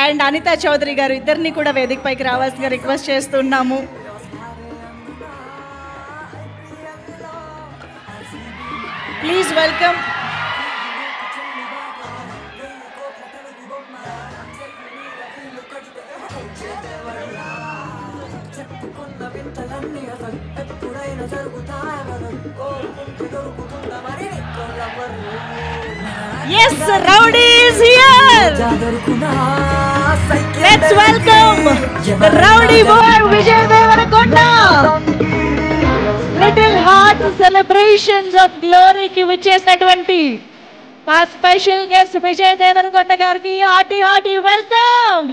And Anita Chowdary గారు ఇద్దరిని కూడా వేదికపైకి రావాల్సిందిగా రిక్వెస్ట్ చేస్తున్నాము. Please welcome. Yes, Rowdy is here. Let's welcome the Rowdy boy Vijay Devarakonda. Little Heart Celebrations of Glory ki vichesinaటువంటి మా స్పెషల్ గెస్ట్ విజయ్ దేవరకొండ గారికి hearty welcome.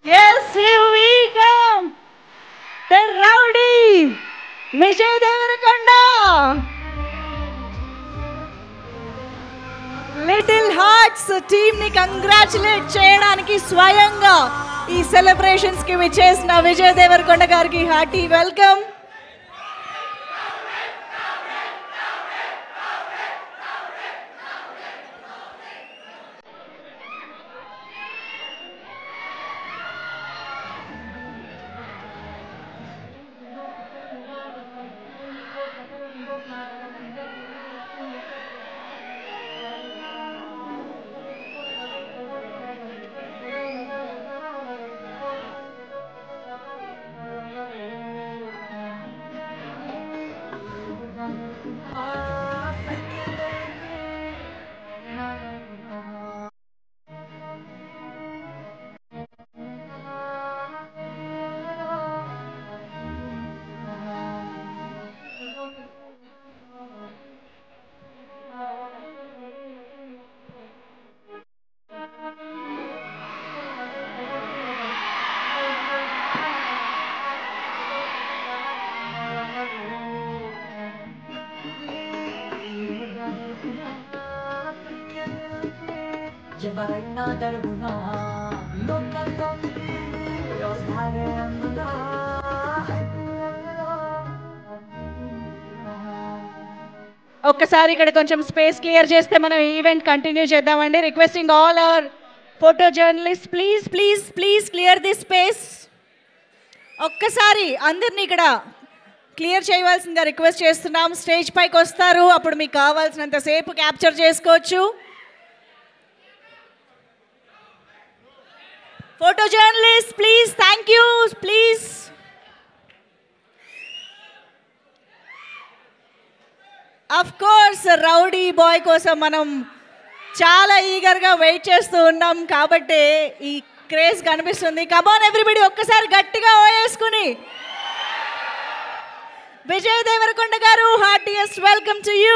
Yes, here we come. The Rowdy Vijay Devarakonda. Little hearts team ని congratulate చేయడానికి స్వయంగా ఈ celebrations కి విచ్చేసిన విజయ్ దేవరకొండ గారికి hearty welcome. ఒక్కసారి ఇక్కడ కొంచెం స్పేస్ క్లియర్ చేస్తే మనం ఈవెంట్ కంటిన్యూ చేద్దామండి. Requesting all our photo journalist please please please clear the space. ఒక్కసారి అందరినీ ఇక్కడ క్లియర్ చేయవలసిందిగా రిక్వెస్ట్ చేస్తున్నాం. స్టేజ్ పైకి వస్తారు, అప్పుడు మీకు కావాల్సినంత సేపు క్యాప్చర్ చేసుకోవచ్చు. Photo journalist please, thank you please. Of course rowdy boy కోసం మనం చాలా ఈగర్గా వెయిట్ చేస్తూ ఉన్నాం కాబట్టి ఈ క్రేజ్ కనిపిస్తుంది. కమాన్ ఎవ్రీబడి ఒక్కసారి గట్టిగా ఓయేసుకుని విజయ్ దేవరకొండ గారు హార్టియెస్ట్ వెల్కమ్ టు యూ.